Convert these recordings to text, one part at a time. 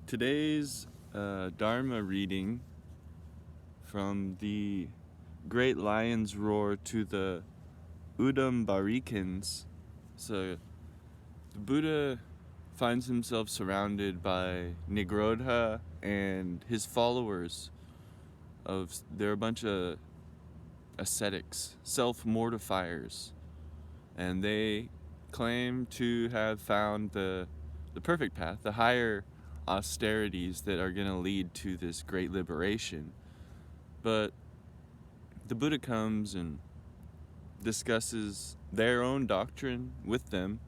Today's Dharma reading from the Great Lion's Roar to the udumbarikans. So the Buddha finds himself surrounded by Nigrodha and his followers. They're a bunch of ascetics, self-mortifiers, and they claim to have found the perfect path, the higher austerities that are going to lead to this great liberation. But the Buddha comes and discusses their own doctrine with them,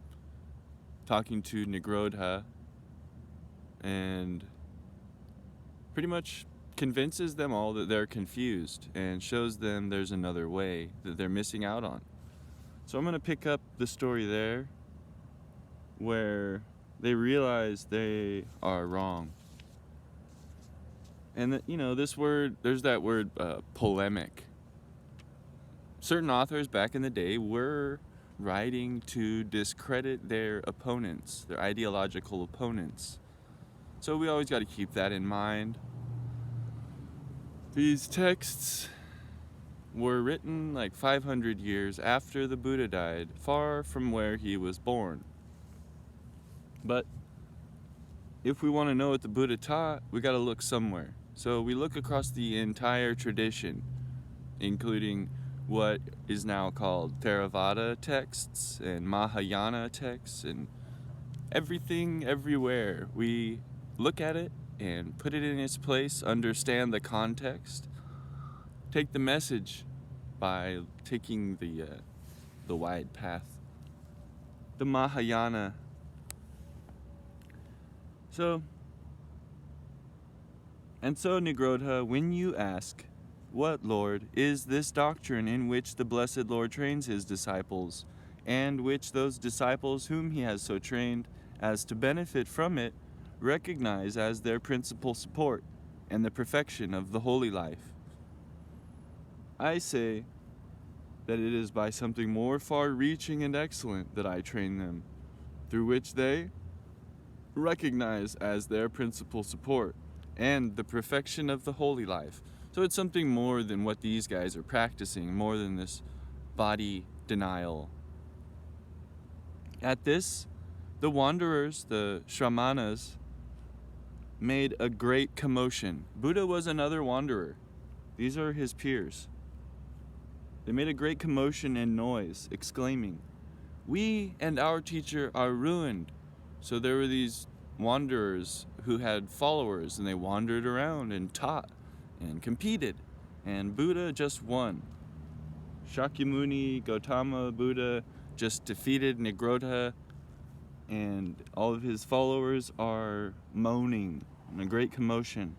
talking to Nigrodha, and pretty much convinces them all that they're confused and shows them there's another way that they're missing out on. So I'm going to pick up the story there where they realize they are wrong. And this word, there's that word polemic. Certain authors back in the day were writing to discredit their opponents, their ideological opponents. So we always got to keep that in mind. These texts were written like 500 years after the Buddha died, far from where he was born. But if we want to know what the Buddha taught, we got to look somewhere. So we look across the entire tradition, including what is now called Theravada texts and Mahayana texts and everything everywhere. We look at it and put it in its place, understand the context, take the message by taking the wide path. The Mahayana. So Nigrodha, when you ask, "What, Lord, is this doctrine in which the blessed Lord trains his disciples, and which those disciples whom he has so trained as to benefit from it recognize as their principal support and the perfection of the holy life?" I say that it is by something more far-reaching and excellent that I train them, through which they recognize as their principal support and the perfection of the holy life. So it's something more than what these guys are practicing, more than this body denial. At this, the wanderers, the shramanas, made a great commotion. Buddha was another wanderer. These are his peers. They made a great commotion and noise, exclaiming, "We and our teacher are ruined." So there were these wanderers who had followers, and they wandered around and taught and competed, and Buddha just won. Shakyamuni Gautama Buddha just defeated Nigrodha, and all of his followers are moaning in a great commotion.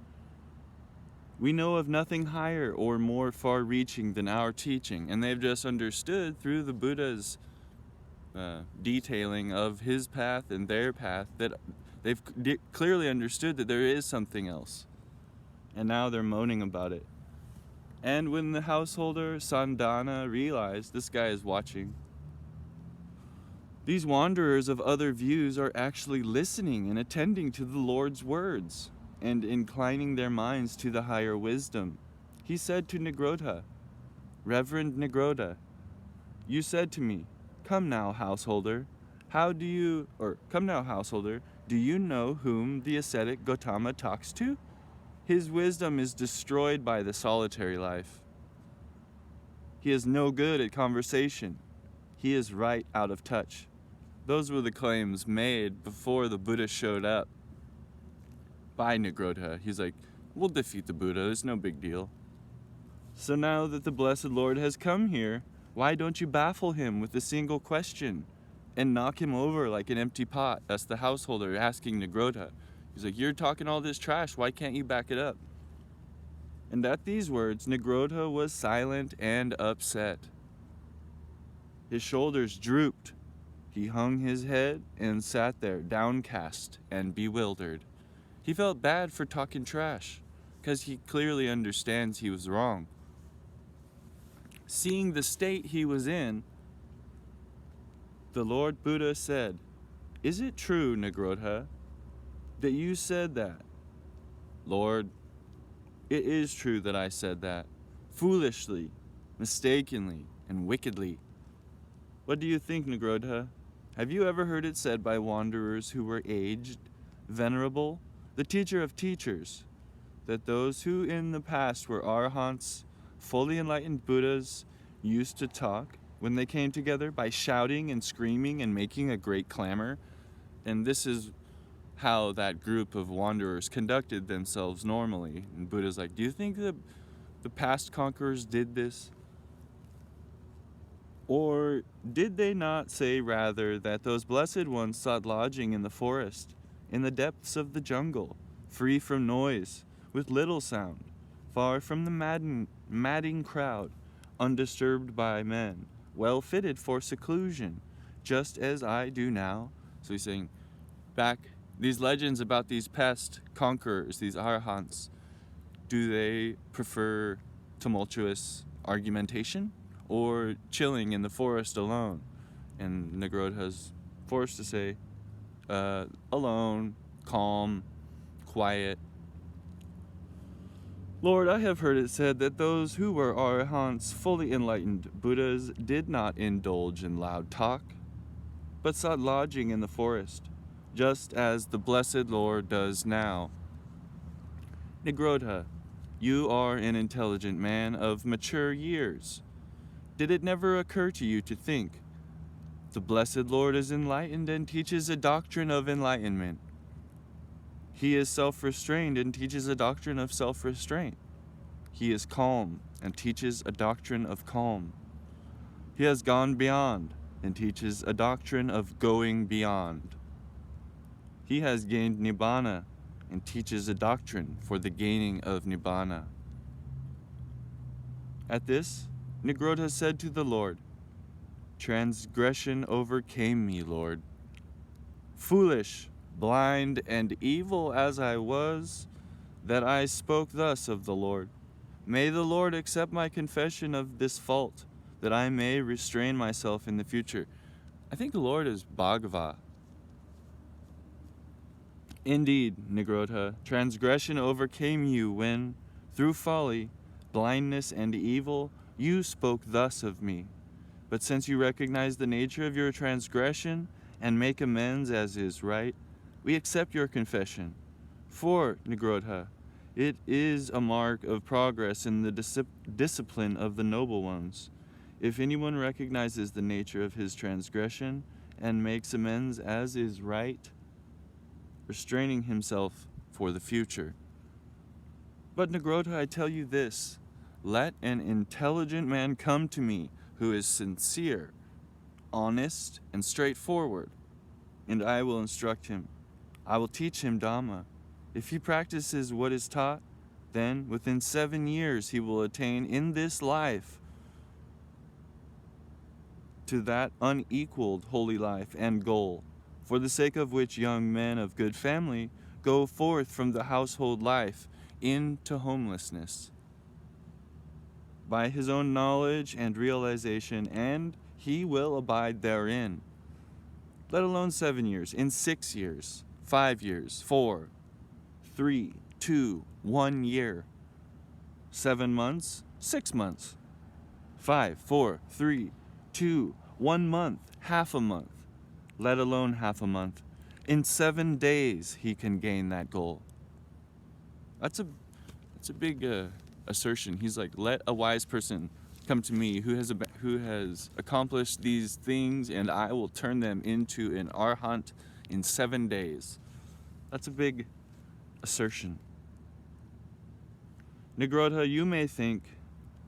We know of nothing higher or more far-reaching than our teaching, and they've just understood through the Buddha's detailing of his path and their path that they've clearly understood that there is something else. And now they're moaning about it. And when the householder Sandana realized this guy is watching, these wanderers of other views are actually listening and attending to the Lord's words and inclining their minds to the higher wisdom. He said to Nigrodha, "Reverend Nigrodha, you said to me, 'Come now, householder, do you know whom the ascetic Gautama talks to? His wisdom is destroyed by the solitary life. He is no good at conversation. He is right out of touch." Those were the claims made before the Buddha showed up by Nigrodha. He's like, "We'll defeat the Buddha, it's no big deal." So now that the Blessed Lord has come here, why don't you baffle him with a single question and knock him over like an empty pot? That's the householder asking Nigrodha. He's like, "You're talking all this trash, why can't you back it up?" And at these words, Nigrodha was silent and upset. His shoulders drooped. He hung his head and sat there downcast and bewildered. He felt bad for talking trash, because he clearly understands he was wrong. Seeing the state he was in, the Lord Buddha said, "Is it true, Nigrodha, that you said that Lord, it is true that I said that, foolishly, mistakenly, and wickedly. What do you think, Nagrodha? Have you ever heard it said by wanderers who were aged, venerable, the teacher of teachers, that those who in the past were arhants, fully enlightened Buddhas, used to talk when they came together by shouting and screaming and making a great clamor? And this is how that group of wanderers conducted themselves normally. And Buddha's like, do you think that the past conquerors did this? Or did they not say rather that those blessed ones sought lodging in the forest, in the depths of the jungle, free from noise, with little sound, far from the madding crowd, undisturbed by men, well fitted for seclusion, just as I do now? So he's saying, back, these legends about these past conquerors, these arhants, do they prefer tumultuous argumentation or chilling in the forest alone? And Nagrodha's forced to say, alone, calm, quiet. Lord, I have heard it said that those who were arhants, fully enlightened Buddhas, did not indulge in loud talk, but sought lodging in the forest, just as the blessed Lord does now. Nagrodha, you are an intelligent man of mature years. Did it never occur to you to think, the blessed Lord is enlightened and teaches a doctrine of enlightenment? He is self-restrained and teaches a doctrine of self-restraint. He is calm and teaches a doctrine of calm. He has gone beyond and teaches a doctrine of going beyond. He has gained Nibbana and teaches a doctrine for the gaining of Nibbana. At this, Nagrodha said to the Lord, transgression overcame me, Lord. Foolish, blind, and evil as I was, that I spoke thus of the Lord. May the Lord accept my confession of this fault, that I may restrain myself in the future. I think the Lord is Bhagava. Indeed, Nagrodha, transgression overcame you when, through folly, blindness, and evil, you spoke thus of me. But since you recognize the nature of your transgression and make amends as is right, we accept your confession. For, Nagrodha, it is a mark of progress in the discipline of the noble ones. If anyone recognizes the nature of his transgression and makes amends as is right, restraining himself for the future. But Nagrodha, I tell you this, let an intelligent man come to me who is sincere, honest, and straightforward, and I will instruct him. I will teach him Dhamma. If he practices what is taught, then within 7 years he will attain in this life to that unequaled holy life and goal, for the sake of which young men of good family go forth from the household life into homelessness. By his own knowledge and realization, and he will abide therein. Let alone 7 years, in 6 years, 5 years, 4, 3, 2, 1 year, 7 months, 6 months, 5, 4, 3, 2, 1 month, half a month, let alone half a month. In 7 days he can gain that goal. That's a big assertion. He's like, let a wise person come to me who has accomplished these things, and I will turn them into an arhat in 7 days. That's a big assertion. Nagrodha, you may think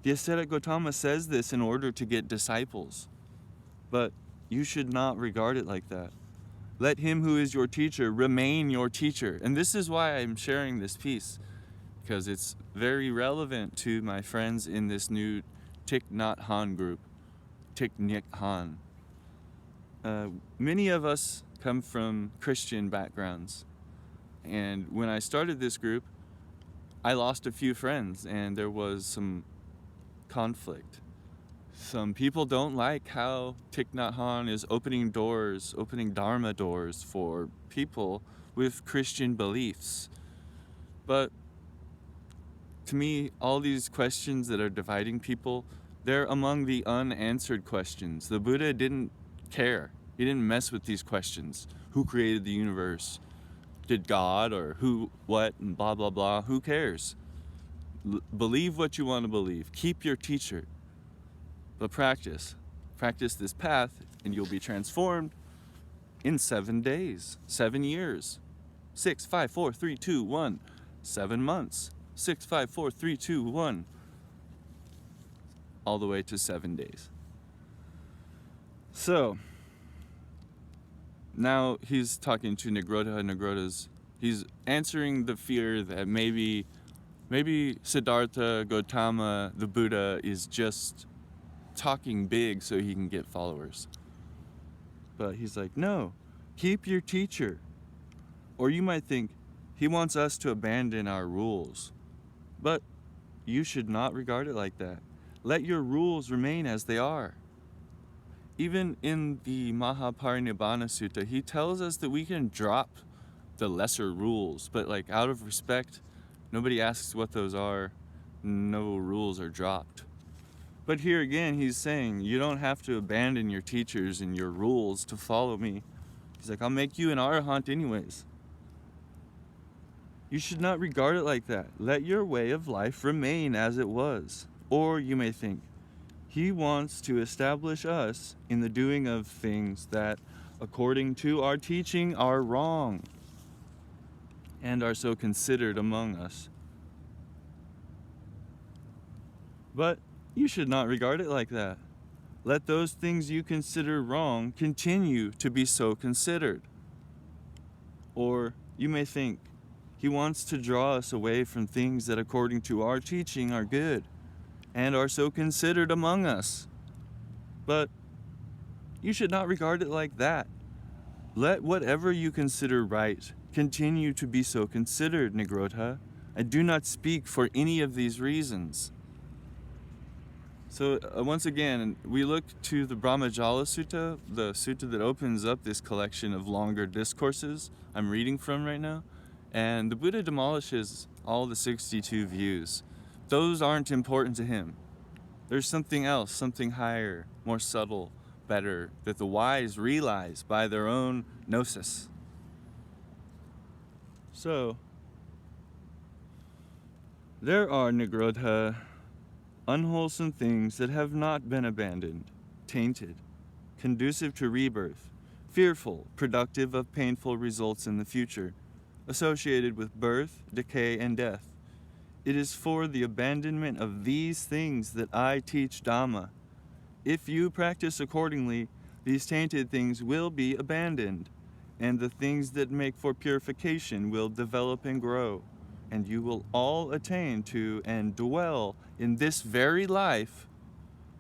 the ascetic Gautama says this in order to get disciples, but you should not regard it like that. Let him who is your teacher remain your teacher. And this is why I'm sharing this piece, because it's very relevant to my friends in this new Thich Nhat Hanh group, Thich Nhat Hanh. Many of us come from Christian backgrounds, and when I started this group, I lost a few friends and there was some conflict. Some people don't like how Thich Nhat Hanh is opening Dharma doors for people with Christian beliefs. But To me, all these questions that are dividing people, they're among the unanswered questions. The Buddha didn't care. He didn't mess with these questions. Who created the universe? Did God, or who, what, and blah, blah, blah. Who cares? Believe what you want to believe. Keep your teacher. But practice. Practice this path, and you'll be transformed in 7 days, 7 years. 6, 5, 4, 3, 2, 1. 7 months. 6, 5, 4, 3, 2, 1. All the way to 7 days. So, now he's talking to Nigrota. He's answering the fear that maybe Siddhartha Gautama, the Buddha, is just talking big so he can get followers. But he's like, no, keep your teacher. Or you might think he wants us to abandon our rules. But you should not regard it like that. Let your rules remain as they are. Even in the Mahaparinibbana Sutta, he tells us that we can drop the lesser rules, but like out of respect, nobody asks what those are. No rules are dropped. But here again, he's saying you don't have to abandon your teachers and your rules to follow me. He's like, I'll make you an arahant anyways. You should not regard it like that. Let your way of life remain as it was. Or you may think, he wants to establish us in the doing of things that, according to our teaching, are wrong and are so considered among us. But you should not regard it like that. Let those things you consider wrong continue to be so considered. Or you may think, he wants to draw us away from things that according to our teaching are good and are so considered among us. But you should not regard it like that. Let whatever you consider right continue to be so considered, Nigrota. I do not speak for any of these reasons. So once again, we look to the Brahmajala Sutta, the sutta that opens up this collection of longer discourses I'm reading from right now. And the Buddha demolishes all the 62 views. Those aren't important to him. There's something else, something higher, more subtle, better, that the wise realize by their own gnosis. So, there are, Nigrota, unwholesome things that have not been abandoned, tainted, conducive to rebirth, fearful, productive of painful results in the future, associated with birth, decay, and death. It is for the abandonment of these things that I teach Dhamma. If you practice accordingly, these tainted things will be abandoned, and the things that make for purification will develop and grow, and you will all attain to and dwell in this very life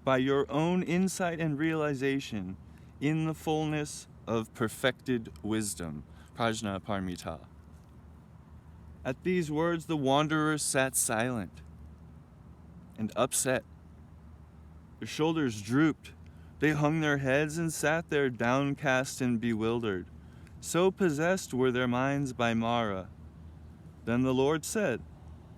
by your own insight and realization in the fullness of perfected wisdom, prajna paramita. At these words, the wanderers sat silent and upset. Their shoulders drooped. They hung their heads and sat there downcast and bewildered. So possessed were their minds by Mara. Then the Lord said,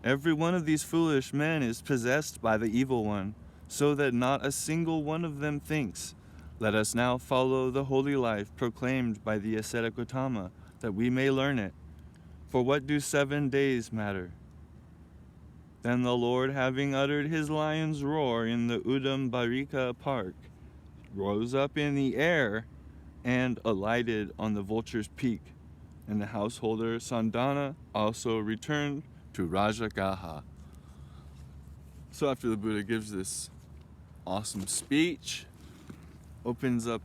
every one of these foolish men is possessed by the evil one, so that not a single one of them thinks. Let us now follow the holy life proclaimed by the ascetic Gautama, that we may learn it. For what do 7 days matter? Then the Lord, having uttered his lion's roar in the Udumbarika park, rose up in the air and alighted on the vulture's peak. And the householder Sandana also returned to Rajagaha. So after the Buddha gives this awesome speech, opens up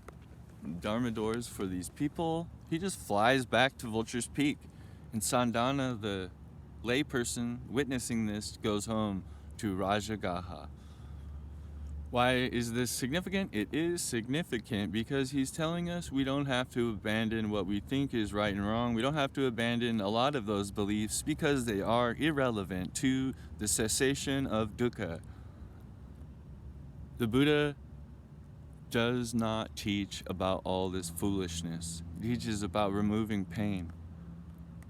Dharma doors for these people, he just flies back to Vulture's Peak. And Sandana, the layperson witnessing this, goes home to Rajagaha. Why is this significant? It is significant because he's telling us we don't have to abandon what we think is right and wrong. We don't have to abandon a lot of those beliefs because they are irrelevant to the cessation of dukkha. The Buddha does not teach about all this foolishness. He teaches about removing pain.